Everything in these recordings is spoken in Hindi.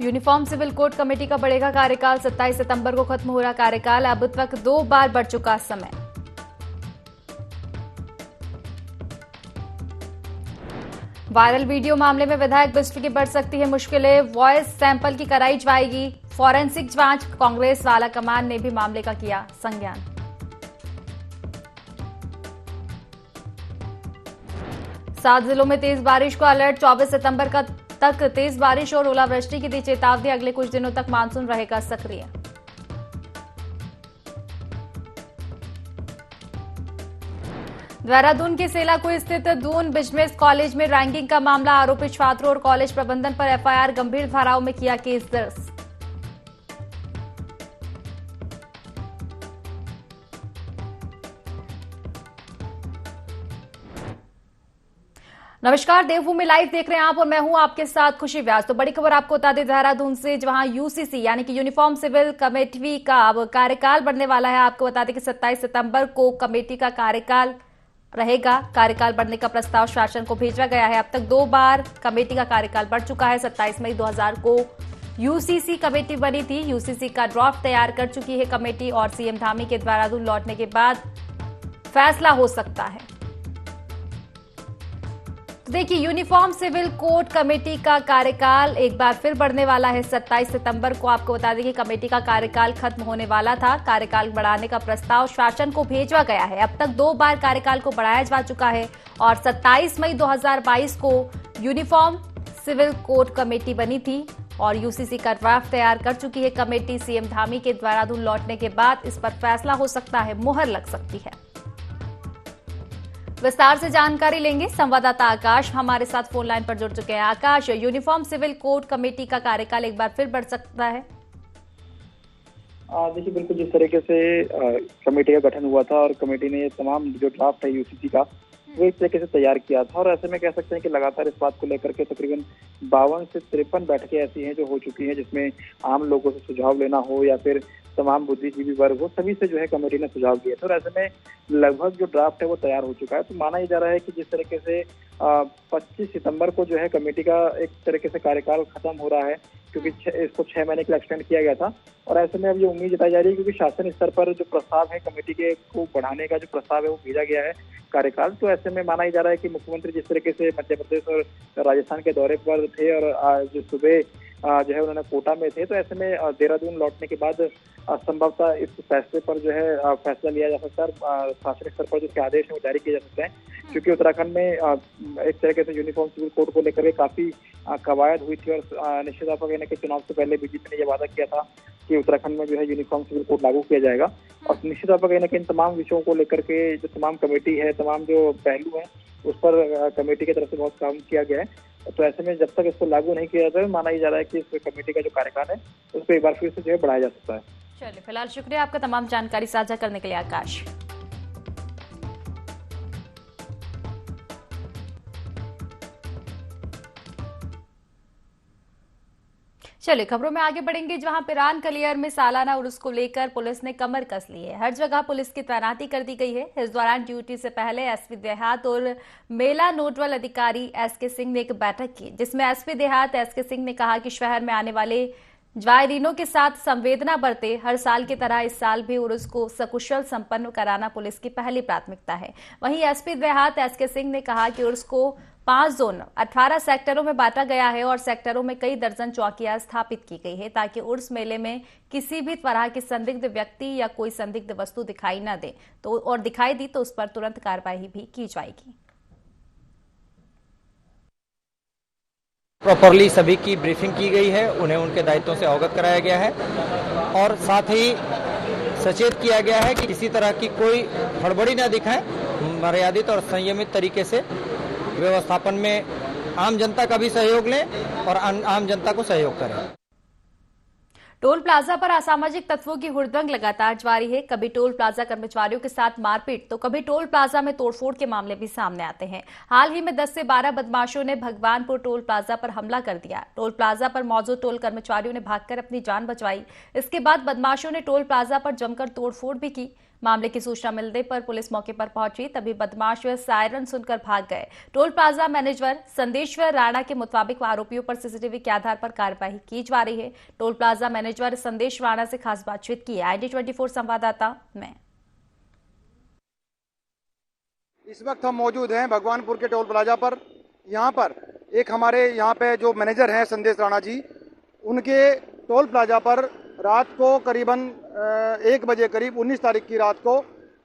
यूनिफॉर्म सिविल कोड कमेटी का बढ़ेगा कार्यकाल। 27 सितंबर को खत्म हो रहा कार्यकाल। अब तक 2 बार बढ़ चुका समय। वायरल वीडियो मामले में विधायक बिष्ट की बढ़ सकती है मुश्किलें। वॉइस सैंपल की कराई जाएगी फॉरेंसिक जांच। कांग्रेस वाला कमान ने भी मामले का किया संज्ञान। सात जिलों में तेज बारिश को अलर्ट। 24 सितंबर तक तेज बारिश और ओलावृष्टि की दी चेतावनी। अगले कुछ दिनों तक मानसून रहेगा सक्रिय। देहरादून के सेलाकुई स्थित दून बिजनेस कॉलेज में रैंकिंग का मामला। आरोपित छात्रों और कॉलेज प्रबंधन पर एफआईआर। गंभीर धाराओं में किया केस दर्ज। नमस्कार, देवभूमि लाइव देख रहे हैं आप और मैं हूं आपके साथ खुशी व्यास। तो बड़ी खबर आपको बता दें देहरादून से, जहां यूसीसी यानी कि यूनिफॉर्म सिविल कमेटी का अब कार्यकाल बढ़ने वाला है। आपको बता दें कि 27 सितंबर को कमेटी का कार्यकाल रहेगा। कार्यकाल बढ़ने का प्रस्ताव शासन को भेजा गया है। अब तक 2 बार कमेटी का कार्यकाल बढ़ चुका है। 27 मई 2000 को यूसीसी कमेटी बनी थी। यूसीसी का ड्राफ्ट तैयार कर चुकी है कमेटी और सीएम धामी के देहरादून लौटने के बाद फैसला हो सकता है। तो देखिए, यूनिफॉर्म सिविल कोड कमेटी का कार्यकाल एक बार फिर बढ़ने वाला है। 27 सितंबर को आपको बता दें कि कमेटी का कार्यकाल खत्म होने वाला था। कार्यकाल बढ़ाने का प्रस्ताव शासन को भेजा गया है। अब तक 2 बार कार्यकाल को बढ़ाया जा चुका है और 27 मई 2022 को यूनिफॉर्म सिविल कोड कमेटी बनी थी और यूसीसी का ड्राफ्ट तैयार कर चुकी है कमेटी। सीएम धामी के देहरादून लौटने के बाद इस पर फैसला हो सकता है, मुहर लग सकती है। विस्तार से जानकारी लेंगे। संवाददाता आकाश हमारे साथ फोन लाइन पर जुड़ चुके हैं। आकाश, यूनिफॉर्म सिविल कोड कमेटी का कार्यकाल एक बार फिर बढ़ सकता है? देखिए, बिल्कुल जिस तरीके से कमेटी का गठन हुआ था और कमेटी ने तमाम जो ड्राफ्ट है यूसीसी का वो इस तरीके से तैयार किया था और ऐसे में कह सकते हैं कि लगातार इस बात को लेकर के तकरीबन 52 से 53 बैठकें ऐसी हैं जो हो चुकी हैं, जिसमें आम लोगों से सुझाव लेना हो या फिर तमाम बुद्धिजीवी वर्ग हो, सभी से जो है कमेटी ने सुझाव दिए थे और ऐसे में लगभग जो ड्राफ्ट है वो तैयार हो चुका है। तो माना ही जा रहा है कि जिस तरीके से 25 सितंबर को जो है कमेटी का एक तरीके से कार्यकाल खत्म हो रहा है, क्योंकि इसको 6 महीने के लिए एक्सटेंड किया गया था और ऐसे में अब ये उम्मीद जताई जा रही है क्योंकि शासन स्तर पर जो प्रस्ताव है कमेटी के को बढ़ाने का जो प्रस्ताव है वो भेजा गया है कार्यकाल। तो ऐसे में माना ही जा रहा है कि मुख्यमंत्री जिस तरीके से मध्य प्रदेश और राजस्थान के दौरे पर थे और जो सुबह जो है उन्होंने कोटा में थे, तो ऐसे में देहरादून लौटने के बाद संभवतः इस फैसले पर जो है फैसला लिया जा सकता है। शासनिक स्तर पर जो उसके आदेश है वो जारी किए जा सकते हैं, क्योंकि उत्तराखंड में एक तरीके से यूनिफॉर्म सिविल कोड को लेकर के काफी कवायद हुई थी और निश्चित तौर पर के चुनाव से पहले बीजेपी ने यह वादा किया था कि उत्तराखंड में जो है यूनिफॉर्म सिविल कोड लागू किया जाएगा और निश्चित तौर पर इन तमाम विषयों को लेकर के जो तमाम कमेटी है, तमाम जो पहलू है उस पर कमेटी की तरफ से बहुत काम किया गया है। तो ऐसे में जब तक इसको लागू नहीं किया जाए, माना ही जा रहा है कि इस कमेटी का जो कार्यकाल है उसको एक बार फिर से जो है बढ़ाया जा सकता है। चलिए, फिलहाल शुक्रिया आपका तमाम जानकारी साझा करने के लिए आकाश। चलिए, खबरों में आगे बढ़ेंगे, जहां पिरान कलियर में सालाना उर्स को लेकर पुलिस ने कमर कस ली है। हर जगह पुलिस की तैनाती कर दी गई है। इस दौरान ड्यूटी से पहले एसपी देहात और मेला नोडल अधिकारी एसके सिंह ने एक बैठक की, जिसमें एसपी देहात एसके सिंह ने कहा कि शहर में आने वाले जायरीनों के साथ संवेदना बरते। हर साल की तरह इस साल भी उर्स को सकुशल संपन्न कराना पुलिस की पहली प्राथमिकता है। वहीं एसपी देहात एसके सिंह ने कहा कि उर्स को 5 जोन 18 सेक्टरों में बांटा गया है और सेक्टरों में कई दर्जन चौकियां स्थापित की गई है, ताकि उर्स मेले में किसी भी तरह की संदिग्ध व्यक्ति या कोई संदिग्ध वस्तु दिखाई न दे तो और दिखाई दी तो उस पर तुरंत कार्रवाई भी की जाएगी। प्रॉपरली सभी की ब्रीफिंग की गई है, उन्हें उनके दायित्वों से अवगत कराया गया है और साथ ही सचेत किया गया है कि किसी तरह की कोई हड़बड़ी न दिखाएं, मर्यादित और संयमित तरीके से व्यवस्थापन में आम जनता का भी सहयोग लें और आम जनता को सहयोग करें। टोल प्लाजा पर असामाजिक तत्वों की हुड़दंग लगातार जारी है। कभी टोल प्लाजा कर्मचारियों के साथ मारपीट तो कभी टोल प्लाजा में तोड़फोड़ के मामले भी सामने आते हैं। हाल ही में 10 से 12 बदमाशों ने भगवानपुर टोल प्लाजा पर हमला कर दिया। टोल प्लाजा पर मौजूद टोल कर्मचारियों ने भागकर अपनी जान बचाई। इसके बाद बदमाशों ने टोल प्लाजा पर जमकर तोड़फोड़ भी की। मामले की सूचना मिलने पर पुलिस मौके पर पहुंची, तभी बदमाश सायरन सुनकर भाग गए। Toll plaza manager Sandeshwar Rana के मुताबिक आरोपियों पर सीसीटीवी के आधार पर कार्रवाई की जा रही है। टोल प्लाजा मैनेजर संदेश राणा से खास बातचीत की है ID24 संवाददाता में। इस वक्त हम मौजूद हैं भगवानपुर के टोल प्लाजा पर। यहाँ पर एक हमारे यहाँ पे जो मैनेजर हैं संदेश राणा जी, उनके टोल प्लाजा पर रात को करीबन 1 बजे करीब 19 तारीख की रात को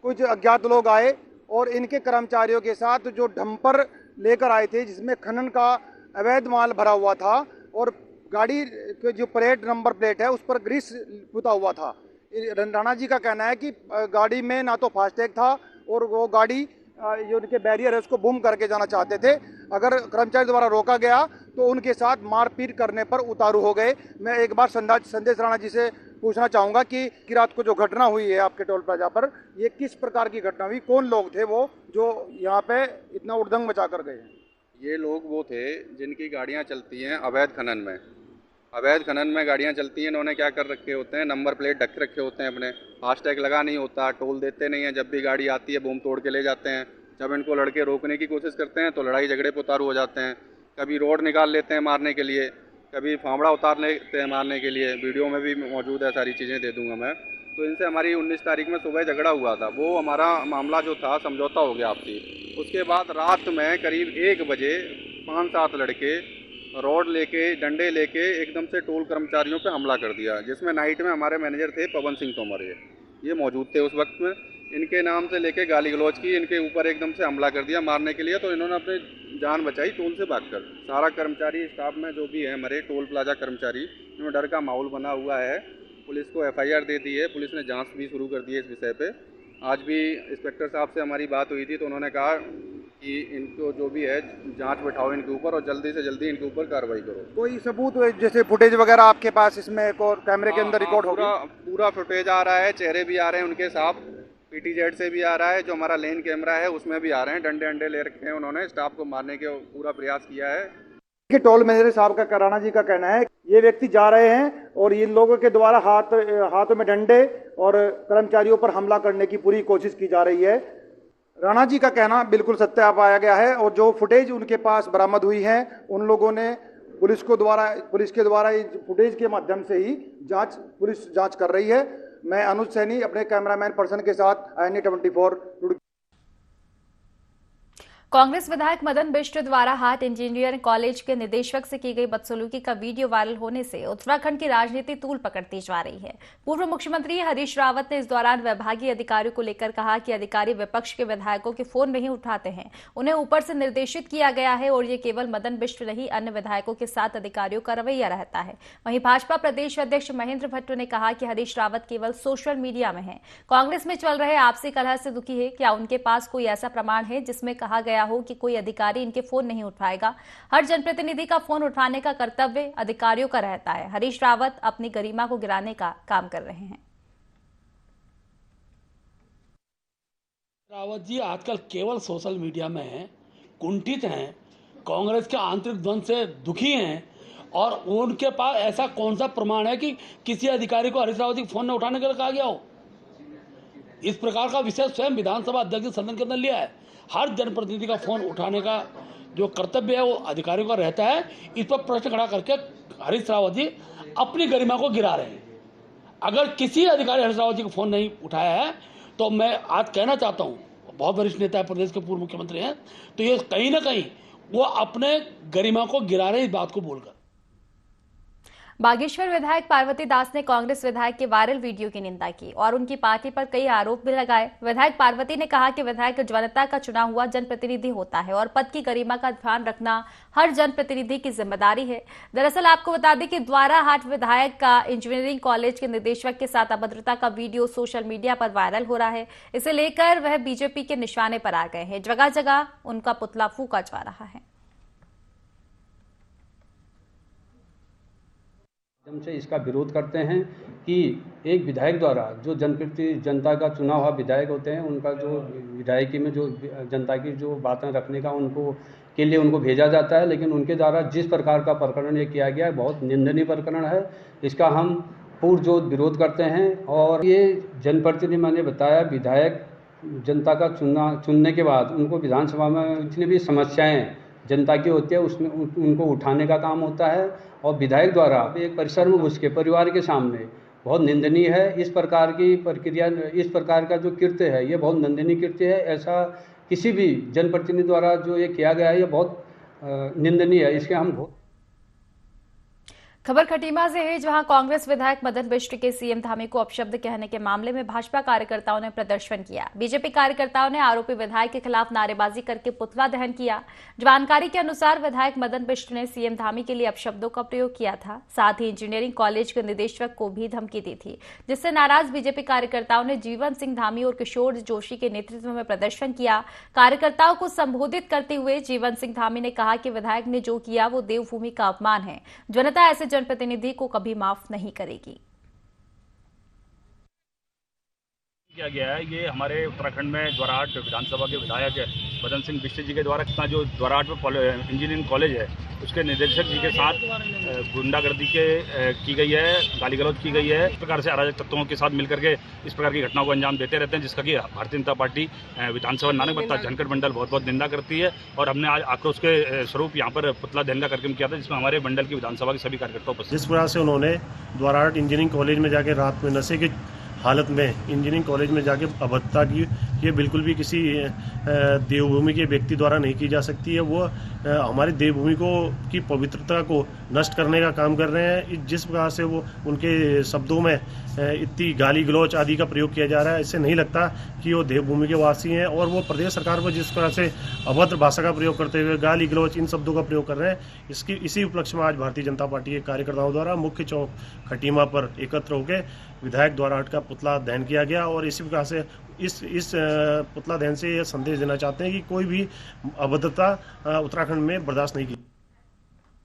कुछ अज्ञात लोग आए और इनके कर्मचारियों के साथ जो डंपर लेकर आए थे जिसमें खनन का अवैध माल भरा हुआ था और गाड़ी के जो नंबर प्लेट है उस पर ग्रीस पुता हुआ था। राणा जी का कहना है कि गाड़ी में ना तो फास्टैग था और वो गाड़ी जो उनके बैरियर है उसको बूम करके जाना चाहते थे। अगर कर्मचारी द्वारा रोका गया तो उनके साथ मारपीट करने पर उतारू हो गए। मैं एक बार संदेश राणा जी से पूछना चाहूँगा कि रात को जो घटना हुई है आपके टोल प्लाजा पर, ये किस प्रकार की घटना हुई, कौन लोग थे वो जो यहाँ पे इतना उड़दंग मचा कर गए? ये लोग वो थे जिनकी गाड़ियाँ चलती हैं अवैध खनन में। अवैध खनन में गाड़ियाँ चलती हैं, इन्होंने क्या कर रखे होते हैं, नंबर प्लेट ढक रखे होते हैं, अपने फास्टैग लगा नहीं होता, टोल देते नहीं हैं। जब भी गाड़ी आती है बूम तोड़ के ले जाते हैं। जब इनको लड़के रोकने की कोशिश करते हैं तो लड़ाई झगड़े पर उतारू हो जाते हैं। कभी रोड निकाल लेते हैं मारने के लिए, कभी फावड़ा उतार लेते हैं मारने के लिए। वीडियो में भी मौजूद है, सारी चीज़ें दे दूंगा मैं। तो इनसे हमारी 19 तारीख में सुबह झगड़ा हुआ था। वो हमारा मामला जो था समझौता हो गया आपसी। उसके बाद रात में करीब 1 बजे 5-7 लड़के रॉड लेके, डंडे लेके एकदम से टोल कर्मचारियों पे हमला कर दिया, जिसमें नाइट में हमारे मैनेजर थे पवन सिंह तोमर, ये मौजूद थे उस वक्त में। इनके नाम से लेके गाली गलौज की, इनके ऊपर एकदम से हमला कर दिया मारने के लिए। तो इन्होंने अपनी जान बचाई टोल से भागकर। सारा कर्मचारी स्टाफ में जो भी है हमारे टोल प्लाजा कर्मचारी, इनमें डर का माहौल बना हुआ है। पुलिस को FIR दे दी है, पुलिस ने जांच भी शुरू कर दी है इस विषय पे। आज भी इंस्पेक्टर साहब से हमारी बात हुई थी तो उन्होंने कहा कि इनको जो भी है जांच बैठाओ इनके ऊपर और जल्दी से जल्दी इनके ऊपर कार्रवाई करो। कोई सबूत जैसे फुटेज वगैरह आपके पास इसमें एक और कैमरे के अंदर रिकॉर्ड होगा? पूरा फुटेज आ रहा है, चेहरे भी आ रहे हैं उनके साफ, PTZ से भी आ रहा है, जो हमारा लेन कैमरा है उसमें भी आ रहे हैं। डंडे अंडे ले रखे हैं उन्होंने, स्टाफ को मारने के पूरा प्रयास किया है। कि टोल मैनेजर साहब का, राणा जी का कहना है ये व्यक्ति जा रहे हैं और इन लोगों के द्वारा हाथों में डंडे और कर्मचारियों पर हमला करने की पूरी कोशिश की जा रही है। राणा जी का कहना बिल्कुल सत्य आ पाया गया है और जो फुटेज उनके पास बरामद हुई है उन लोगों ने पुलिस के द्वारा इस फुटेज के माध्यम से ही पुलिस जांच कर रही है। मैं अनुज सैनी अपने कैमरामैन पर्सन के साथ INA24। कांग्रेस विधायक मदन बिष्ट द्वारा हाट इंजीनियरिंग कॉलेज के निदेशक से की गई बदसलूकी का वीडियो वायरल होने से उत्तराखंड की राजनीति तूल पकड़ती जा रही है। पूर्व मुख्यमंत्री हरीश रावत ने इस दौरान विभागीय अधिकारियों को लेकर कहा कि अधिकारी विपक्ष के विधायकों के फोन नहीं उठाते हैं, उन्हें ऊपर से निर्देशित किया गया है और ये केवल मदन बिष्ट नहीं, अन्य विधायकों के साथ अधिकारियों का रवैया रहता है। वहीं भाजपा प्रदेश अध्यक्ष महेंद्र भट्टो ने कहा कि हरीश रावत केवल सोशल मीडिया में है, कांग्रेस में चल रहे आपसी कलह से दुखी है। क्या उनके पास कोई ऐसा प्रमाण है जिसमें कहा गया हो कि कोई अधिकारी इनके फोन नहीं उठाएगा? हर जनप्रतिनिधि का फोन उठाने का कर्तव्य अधिकारियों का रहता है। हरीश रावत अपनी गरिमा को गिराने का काम कर रहे हैं। रावत जी आजकल केवल सोशल मीडिया में हैं, कुंठित हैं, कांग्रेस के आंतरिक द्वंद से दुखी हैं और उनके पास ऐसा कौन सा प्रमाण है कि किसी अधिकारी को हरीश रावत जी फोन न उठाने के लिए कहा गया हो? इस प्रकार का विषय स्वयं विधानसभा अध्यक्ष सदन के अंदर लिया है। हर जनप्रतिनिधि का फोन उठाने का जो कर्तव्य है वो अधिकारियों का रहता है। इस पर प्रश्न खड़ा करके हरीश रावत जी अपनी गरिमा को गिरा रहे हैं। अगर किसी अधिकारी हरीश रावत जी को फोन नहीं उठाया है तो मैं आज कहना चाहता हूँ, बहुत वरिष्ठ नेता है, प्रदेश के पूर्व मुख्यमंत्री हैं, तो ये कहीं ना कहीं वो अपने गरिमा को गिरा रहे हैं इस बात को बोलकर। बागेश्वर विधायक पार्वती दास ने कांग्रेस विधायक के वायरल वीडियो की निंदा की और उनकी पार्टी पर कई आरोप भी लगाए। विधायक पार्वती ने कहा कि विधायक जनता का चुना हुआ जनप्रतिनिधि होता है और पद की गरिमा का ध्यान रखना हर जनप्रतिनिधि की जिम्मेदारी है। दरअसल आपको बता दें कि द्वाराहाट विधायक का इंजीनियरिंग कॉलेज के निदेशक के साथ अभद्रता का वीडियो सोशल मीडिया पर वायरल हो रहा है। इसे लेकर वह बीजेपी के निशाने पर आ गए हैं। जगह जगह उनका पुतला फूंका जा रहा है। से इसका विरोध करते हैं कि एक विधायक द्वारा जो जनता का चुना हुआ विधायक होते हैं, उनका जो विधायकी में जो जनता की जो बातें रखने का उनको के लिए उनको भेजा जाता है, लेकिन उनके द्वारा जिस प्रकार का प्रकरण ये किया गया है बहुत निंदनीय प्रकरण है। इसका हम पुरजोर विरोध करते हैं। और ये जनप्रतिनिधि मैंने बताया, विधायक जनता का चुनने के बाद उनको विधानसभा में जितनी भी समस्याएं जनता की होती है उसमें उनको उठाने का काम होता है। और विधायक द्वारा एक परिसर में घुस के परिवार के सामने बहुत निंदनीय है। इस प्रकार की प्रक्रिया, इस प्रकार का जो कृत्य है ये बहुत निंदनीय कृत्य है। ऐसा किसी भी जनप्रतिनिधि द्वारा जो ये किया गया है ये बहुत निंदनीय है। इसके हम खबर खटीमा से है, जहां कांग्रेस विधायक मदन बिष्ट के सीएम धामी को अपशब्द कहने के मामले में भाजपा कार्यकर्ताओं ने प्रदर्शन किया। बीजेपी कार्यकर्ताओं ने आरोपी विधायक के खिलाफ नारेबाजी करके पुतला दहन किया। जानकारी के अनुसार विधायक मदन बिष्ट ने सीएम धामी के लिए अपशब्दों का प्रयोग किया था। साथ ही इंजीनियरिंग कॉलेज के निदेशक को भी धमकी दी थी, जिससे नाराज बीजेपी कार्यकर्ताओं ने जीवन सिंह धामी और किशोर जोशी के नेतृत्व में प्रदर्शन किया। कार्यकर्ताओं को संबोधित करते हुए जीवन सिंह धामी ने कहा कि विधायक ने जो किया वो देवभूमि का अपमान है। जनता ऐसे जनप्रतिनिधि को कभी माफ नहीं करेगी। किया गया है, ये हमारे उत्तराखंड में द्वाराहाट विधानसभा के विधायक मदन सिंह बिष्ट जी के द्वारा जो द्वाराहाट में इंजीनियरिंग कॉलेज है उसके निदेशक जी के साथ गुंडागर्दी की गई है, गाली गलौज की गई है। इस प्रकार से अराजक तत्वों के साथ मिलकर के इस प्रकार की घटनाओं को अंजाम देते रहते हैं, जिसका कि भारतीय जनता पार्टी विधानसभा नानकमत्ता झनकट मंडल बहुत निंदा करती है। और हमने आज आक्रोश के स्वरूप यहाँ पर पुतला दहन का कार्यक्रम किया था, जिसमें हमारे मंडल की विधानसभा के सभी कार्यकर्ता उपस्थित। जिस प्रकार से उन्होंने द्वाराहाट इंजीनियरिंग कॉलेज में जाके रात में नशे की हालत में इंजीनियरिंग कॉलेज में जाके अभद्रता की, ये बिल्कुल भी किसी देवभूमि के व्यक्ति द्वारा नहीं की जा सकती है। वो हमारी देवभूमि को की पवित्रता को नष्ट करने का काम कर रहे हैं। जिस प्रकार से वो उनके शब्दों में इतनी गाली गलौच आदि का प्रयोग किया जा रहा है, इससे नहीं लगता कि वो देवभूमि के वासी हैं। और वो प्रदेश सरकार पर जिस प्रकार से अभद्र भाषा का प्रयोग करते हुए गाली गलौच इन शब्दों का प्रयोग कर रहे हैं, इसी उपलक्ष्य में आज भारतीय जनता पार्टी के कार्यकर्ताओं द्वारा मुख्य चौक खटीमा पर एकत्र होकर विधायक द्वाराहाट का पुतला दहन किया गया। और इसी प्रकार से इस पुतला दहन से ये संदेश देना चाहते हैं कि कोई भी अभद्रता उत्तराखंड में बर्दाश्त नहीं की।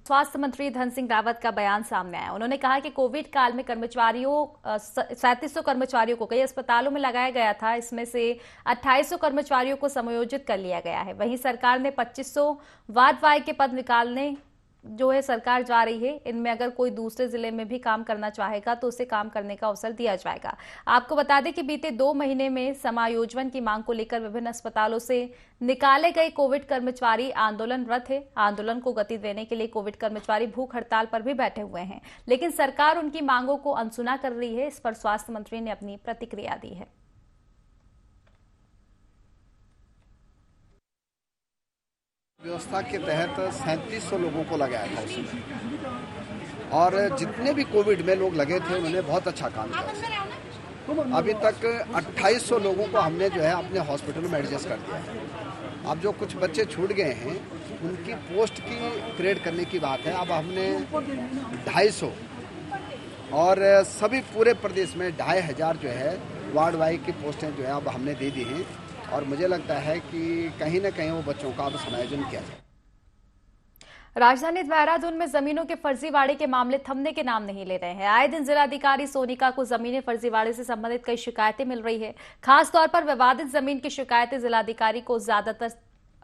स्वास्थ्य मंत्री धन सिंह रावत का बयान सामने आया। उन्होंने कहा कि कोविड काल में 3700 कर्मचारियों को कई अस्पतालों में लगाया गया था। इसमें से 2800 कर्मचारियों को समायोजित कर लिया गया है। वहीं सरकार ने 2500 वार्ड वाई के पद निकालने जो है सरकार जा रही है। इनमें अगर कोई दूसरे जिले में भी काम करना चाहेगा तो उसे काम करने का अवसर दिया जाएगा। आपको बता दें कि बीते 2 महीने में समायोजन की मांग को लेकर विभिन्न अस्पतालों से निकाले गए कोविड कर्मचारी आंदोलनरत है। आंदोलन को गति देने के लिए कोविड कर्मचारी भूख हड़ताल पर भी बैठे हुए हैं, लेकिन सरकार उनकी मांगों को अनसुना कर रही है। इस पर स्वास्थ्य मंत्री ने अपनी प्रतिक्रिया दी है। व्यवस्था के तहत 3700 लोगों को लगाया था उसमें, और जितने भी कोविड में लोग लगे थे उन्होंने बहुत अच्छा काम किया। अभी तक 2800 लोगों को हमने जो है अपने हॉस्पिटल में एडजस्ट कर दिया है। अब जो कुछ बच्चे छूट गए हैं उनकी पोस्ट की क्रिएट करने की बात है। अब हमने 250 और सभी पूरे प्रदेश में 2500 जो है वार्ड वाई की पोस्टें जो है अब हमने दे दी हैं। और मुझे लगता है कि कहीं न कहीं वो बच्चों का अब समायोजन किया जाए। राजधानी देहरादून में जमीनों के फर्जीवाड़े के मामले थमने के नाम नहीं ले रहे हैं। आए दिन जिलाधिकारी सोनिका को जमीनें फर्जीवाड़े से संबंधित कई शिकायतें मिल रही है। खासतौर पर विवादित जमीन की शिकायतें जिलाधिकारी को ज्यादातर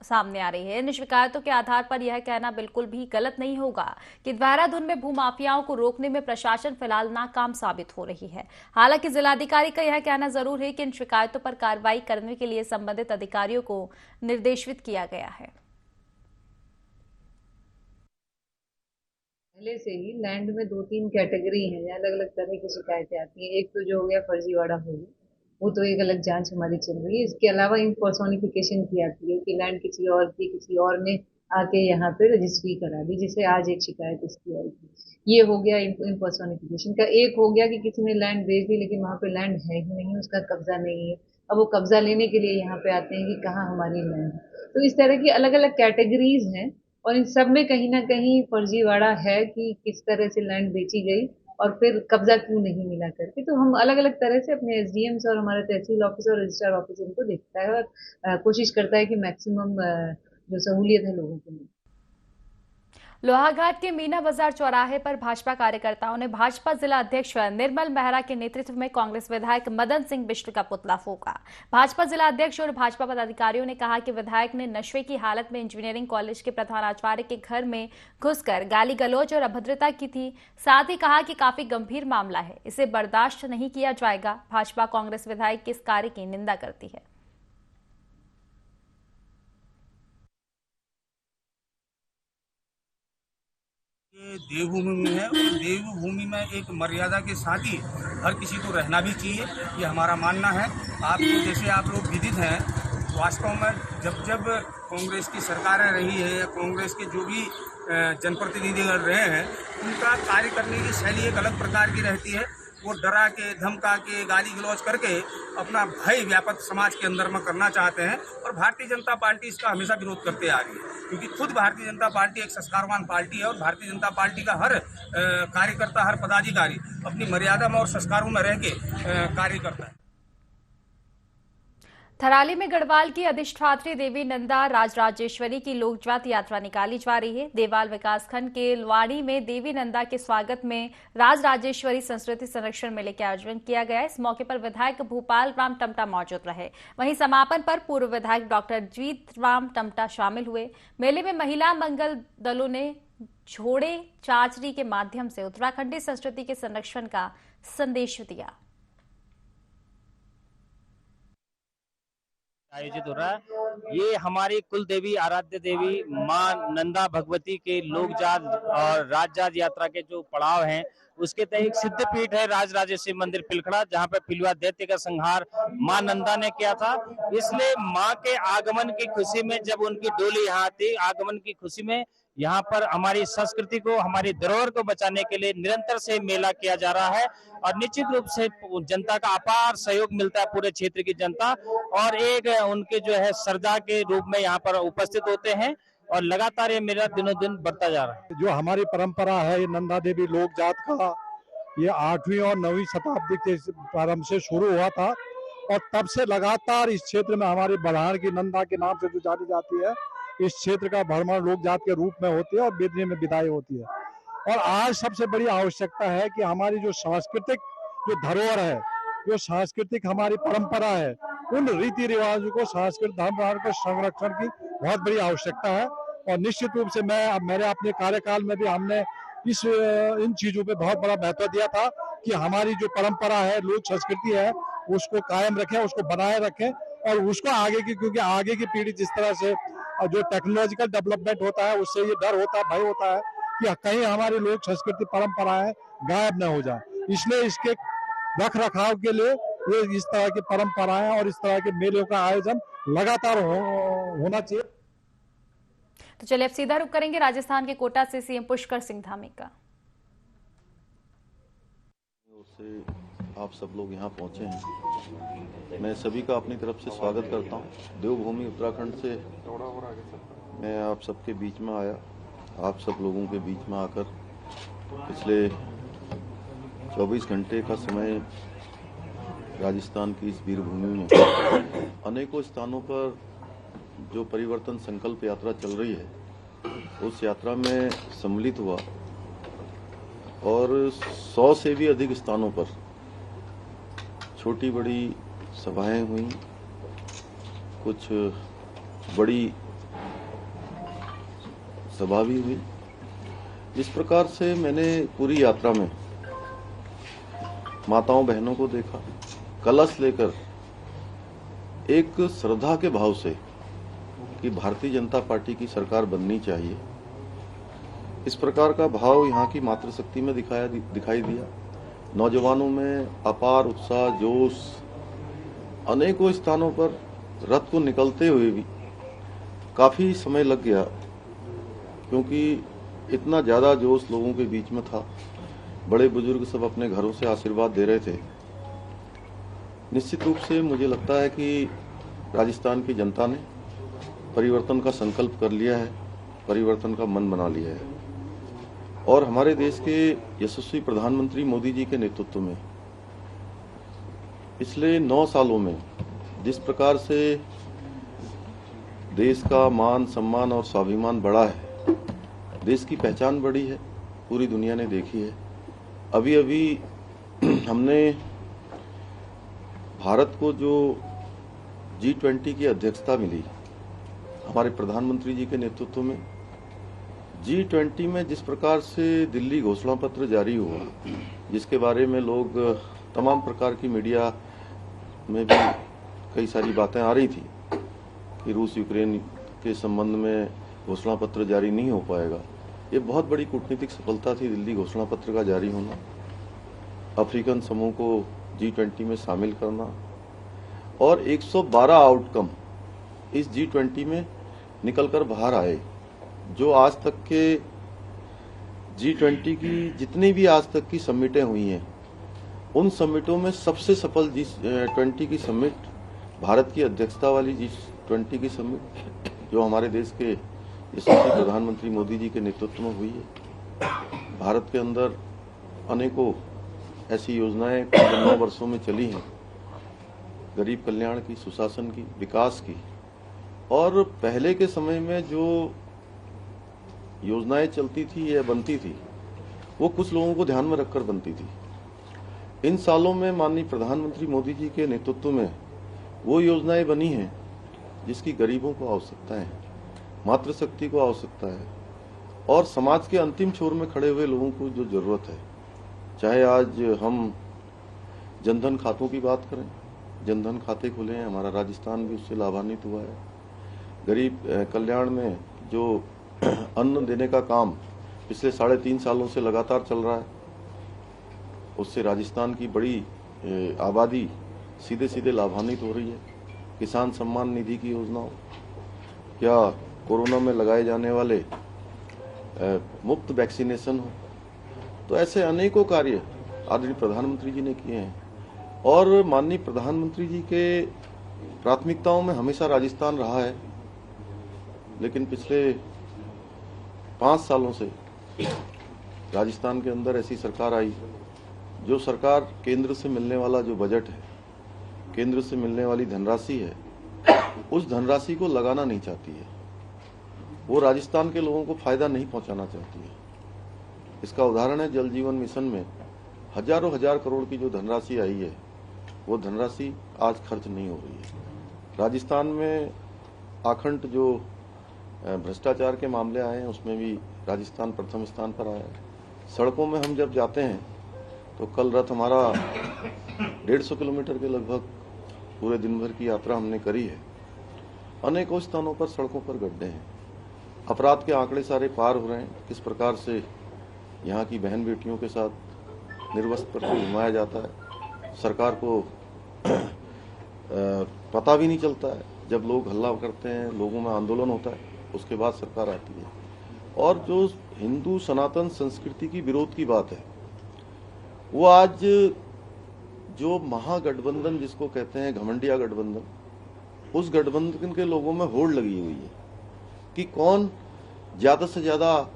सामने आ रही है। इन शिकायतों के आधार पर यह कहना बिल्कुल भी गलत नहीं होगा कि देहरादून में भूमाफियाओं को रोकने में प्रशासन फिलहाल नाकाम साबित हो रही है। हालांकि जिलाधिकारी का यह कहना जरूर है कि इन शिकायतों पर कार्रवाई करने के लिए संबंधित अधिकारियों को निर्देशित किया गया है। पहले से ही लैंड में 2-3 कैटेगरी हैं, अलग अलग तरह की शिकायतें आती हैं। एक तो जो हो गया फर्जीवाड़ा हो गया, वो तो एक अलग जांच हमारी चल रही है। इसके अलावा इम्पर्सोनिफिकेशन की आती है कि लैंड किसी और की, किसी और ने आके यहाँ पे रजिस्ट्री करा दी, जिसे आज एक शिकायत इसकी आई थी। ये हो गया इम्पर्सोनिफिकेशन का। एक हो गया कि किसी ने लैंड बेच दी लेकिन वहाँ पे लैंड है ही नहीं, उसका कब्जा नहीं है। अब वो कब्जा लेने के लिए यहाँ पे आते हैं कि कहाँ हमारी लैंड है। तो इस तरह की अलग अलग कैटेगरीज हैं और इन सब में कहीं ना कहीं फर्जीवाड़ा है कि किस तरह से लैंड बेची गई और फिर कब्जा क्यों नहीं मिला करके। तो हम अलग अलग तरह से अपने एसडीएम्स और हमारे तहसील ऑफिसर और रजिस्ट्रार ऑफिसर इनको देखता है और कोशिश करता है कि मैक्सिमम जो सहूलियत है लोगों को मिले। लोहाघाट के मीना बाजार चौराहे पर भाजपा कार्यकर्ताओं ने भाजपा जिला अध्यक्ष निर्मल मेहरा के नेतृत्व में कांग्रेस विधायक मदन सिंह बिष्ट का पुतला फूंका। भाजपा जिला अध्यक्ष और भाजपा पदाधिकारियों ने कहा कि विधायक ने नशे की हालत में इंजीनियरिंग कॉलेज के प्रधानाचार्य के घर में घुसकर गाली गलौज और अभद्रता की थी। साथ ही कहा कि काफी गंभीर मामला है, इसे बर्दाश्त नहीं किया जाएगा। भाजपा कांग्रेस विधायक के इस कार्य की निंदा करती है। देवभूमि में है और देवभूमि में एक मर्यादा के साथ ही हर किसी को रहना भी चाहिए, ये हमारा मानना है। आपको जैसे आप लोग विदित हैं, वास्तव में जब कांग्रेस की सरकारें रही है या कांग्रेस के जो भी जनप्रतिनिधि रहे हैं, उनका कार्य करने की शैली एक अलग प्रकार की रहती है। वो डरा के, धमका के, गाली गलौज करके अपना भय व्यापक समाज के अंदर में करना चाहते हैं और भारतीय जनता पार्टी इसका हमेशा विरोध करते आ रही है, क्योंकि खुद भारतीय जनता पार्टी एक संस्कारवान पार्टी है और भारतीय जनता पार्टी का हर कार्यकर्ता, हर पदाधिकारी अपनी मर्यादा में और संस्कारों में रह के कार्य करता है। थराली में गढ़वाल की अधिष्ठात्री देवी नंदा राजराजेश्वरी की लोकजात यात्रा निकाली जा रही है। देवाल विकासखंड के लवाड़ी में देवी नंदा के स्वागत में राजराजेश्वरी संस्कृति संरक्षण मेले का आयोजन किया गया। इस मौके पर विधायक भूपाल राम टमटा मौजूद रहे। वहीं समापन पर पूर्व विधायक डॉक्टर जीत राम टमटा शामिल हुए। मेले में महिला मंगल दलों ने झोड़े चाचरी के माध्यम से उत्तराखंडी संस्कृति के संरक्षण का संदेश दिया। आयोजित हो रहा है। ये हमारी कुल देवी, आराध्य देवी मां नंदा भगवती के लोकजात और राजजात यात्रा के जो पड़ाव हैं, उसके तहत एक सिद्ध पीठ है राजराजेश्वरी मंदिर पिलखड़ा, जहां पे पिलुआ दैत्य का संहार मां नंदा ने किया था। इसलिए मां के आगमन की खुशी में जब उनकी डोली यहाँ आती, आगमन की खुशी में यहाँ पर हमारी संस्कृति को, हमारी धरोहर को बचाने के लिए निरंतर से मेला किया जा रहा है और निश्चित रूप से जनता का अपार सहयोग मिलता है, पूरे क्षेत्र की जनता, और एक उनके जो है श्रद्धा के रूप में यहाँ पर उपस्थित होते हैं और लगातार ये मेला दिनों दिन बढ़ता जा रहा है। जो हमारी परंपरा है, ये नंदा देवी लोक जात का, ये 8वीं और 9वीं शताब्दी के प्रारंभ से शुरू हुआ था और तब से लगातार इस क्षेत्र में हमारी बढ़ाड़ की नंदा के नाम से जो जानी जाती है, इस क्षेत्र का भ्रमण लोक जात के रूप में होती है और बेदनी में विदाई होती है। और आज सबसे बड़ी आवश्यकता है कि हमारी जो सांस्कृतिक जो धरोहर है, जो सांस्कृतिक हमारी परंपरा है, उन रीति रिवाजों को, सांस्कृतिक धर्म को संरक्षण की बहुत बड़ी आवश्यकता है। और निश्चित रूप से मेरे अपने कार्यकाल में भी हमने इन चीजों पे बहुत बड़ा महत्व दिया था कि हमारी जो परंपरा है, लोक संस्कृति है, उसको कायम रखें, उसको बनाए रखें और उसको आगे की, क्योंकि आगे की पीढ़ी जिस तरह से जो टेक्नोलॉजिकल डेवलपमेंट होता है, उससे ये डर होता है, भय होता है कि कहीं हमारी लोक संस्कृति परंपराएं गायब न हो जाए। इसलिए इसके रख रखाव के लिए ये इस तरह की परंपराएं और इस तरह के मेलों का आयोजन लगातार होना चाहिए। तो चलिए अब सीधा रुख करेंगे राजस्थान के कोटा से सीएम पुष्कर सिंह धामी का। आप सब लोग यहाँ पहुँचे हैं, मैं सभी का अपनी तरफ से स्वागत करता हूँ। देवभूमि उत्तराखंड से मैं आप सबके बीच में आया, आप सब लोगों के बीच में आकर पिछले 24 घंटे का समय राजस्थान की इस वीरभूमि में अनेकों स्थानों पर जो परिवर्तन संकल्प यात्रा चल रही है, उस यात्रा में सम्मिलित हुआ और 100 से भी अधिक स्थानों पर छोटी बड़ी सभाएं हुई, कुछ बड़ी सभा भी हुई। इस प्रकार से मैंने पूरी यात्रा में माताओं बहनों को देखा, कलश लेकर एक श्रद्धा के भाव से कि भारतीय जनता पार्टी की सरकार बननी चाहिए, इस प्रकार का भाव यहाँ की मातृशक्ति में दिखाई दिया। नौजवानों में अपार उत्साह, जोश, अनेकों स्थानों पर रथ को निकलते हुए भी काफी समय लग गया, क्योंकि इतना ज्यादा जोश लोगों के बीच में था। बड़े बुजुर्ग सब अपने घरों से आशीर्वाद दे रहे थे। निश्चित रूप से मुझे लगता है कि राजस्थान की जनता ने परिवर्तन का संकल्प कर लिया है, परिवर्तन का मन बना लिया है और हमारे देश के यशस्वी प्रधानमंत्री मोदी जी के नेतृत्व में पिछले 9 सालों में जिस प्रकार से देश का मान, सम्मान और स्वाभिमान बढ़ा है, देश की पहचान बढ़ी है, पूरी दुनिया ने देखी है। अभी अभी हमने भारत को जो G20 की अध्यक्षता मिली हमारे प्रधानमंत्री जी के नेतृत्व में, G20 में जिस प्रकार से दिल्ली घोषणा पत्र जारी हुआ, जिसके बारे में लोग तमाम प्रकार की मीडिया में भी कई सारी बातें आ रही थी कि रूस यूक्रेन के संबंध में घोषणा पत्र जारी नहीं हो पाएगा। ये बहुत बड़ी कूटनीतिक सफलता थी दिल्ली घोषणा पत्र का जारी होना, अफ्रीकन समूह को G20 में शामिल करना और 112 आउटकम इस G20 में निकलकर बाहर आए। जो आज तक के G20 की जितनी भी आज तक की समिटें हुई हैं, उन समिटों में सबसे सफल G20 की समिट भारत की अध्यक्षता वाली G20 की समिट जो हमारे देश के यशस्वी प्रधानमंत्री मोदी जी के नेतृत्व में हुई है। भारत के अंदर अनेकों ऐसी योजनाएं 15 वर्षों में चली हैं, गरीब कल्याण की, सुशासन की, विकास की। और पहले के समय में जो योजनाएं चलती थी या बनती थी, वो कुछ लोगों को ध्यान में रखकर बनती थी। इन सालों में माननीय प्रधानमंत्री मोदी जी के नेतृत्व में वो योजनाएं बनी हैं जिसकी गरीबों को आवश्यकता है, मातृशक्ति को आवश्यकता है और समाज के अंतिम छोर में खड़े हुए लोगों को जो जरूरत है। चाहे आज हम जनधन खातों की बात करें, जनधन खाते खुले हैं, हमारा राजस्थान भी उससे लाभान्वित हुआ है। गरीब कल्याण में जो अन्न देने का काम पिछले 3.5 सालों से लगातार चल रहा है, उससे राजस्थान की बड़ी आबादी सीधे सीधे लाभान्वित हो रही है। किसान सम्मान निधि की योजनाओं या कोरोना में लगाए जाने वाले मुफ्त वैक्सीनेशन हो, तो ऐसे अनेकों कार्य आदरणीय प्रधानमंत्री जी ने किए हैं। और माननीय प्रधानमंत्री जी के प्राथमिकताओं में हमेशा राजस्थान रहा है, लेकिन पिछले 5 सालों से राजस्थान के अंदर ऐसी सरकार आई जो सरकार केंद्र से मिलने वाला जो बजट है, केंद्र से मिलने वाली धनराशि है, उस धनराशि को लगाना नहीं चाहती है। वो राजस्थान के लोगों को फायदा नहीं पहुंचाना चाहती है। इसका उदाहरण है जल जीवन मिशन में हजारों हजार करोड़ की जो धनराशि आई है, वो धनराशि आज खर्च नहीं हो रही है। राजस्थान में आखंड जो भ्रष्टाचार के मामले आए हैं, उसमें भी राजस्थान प्रथम स्थान पर आया है। सड़कों में हम जब जाते हैं तो कल रात हमारा 150 किलोमीटर के लगभग पूरे दिन भर की यात्रा हमने करी है। अनेकों स्थानों पर सड़कों पर गड्ढे हैं, अपराध के आंकड़े सारे पार हो रहे हैं। किस प्रकार से यहाँ की बहन बेटियों के साथ निर्वस्त्र करके घुमाया जाता है, सरकार को पता भी नहीं चलता है। जब लोग हल्ला करते हैं, लोगों में आंदोलन होता है, उसके बाद सरकार आती है। और जो हिंदू सनातन संस्कृति की विरोध की बात है, वो आज जो महागठबंधन जिसको कहते हैं घमंडिया गठबंधन, उस गठबंधन के लोगों में होड़ लगी हुई है कि कौन ज्यादा से ज्यादा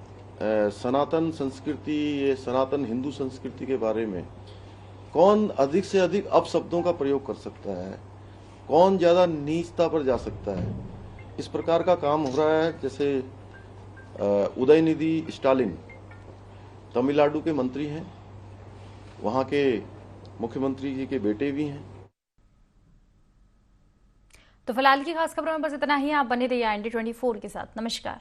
सनातन संस्कृति, ये सनातन हिंदू संस्कृति के बारे में कौन अधिक से अधिक अपशब्दों का प्रयोग कर सकता है, कौन ज्यादा नीचता पर जा सकता है। इस प्रकार का काम हो रहा है। जैसे उदयनिधि स्टालिन तमिलनाडु के मंत्री हैं, वहां के मुख्यमंत्री जी के बेटे भी हैं। तो फिलहाल की खास खबरों में बस इतना ही। आप बने रहिए IND 24 के साथ। नमस्कार।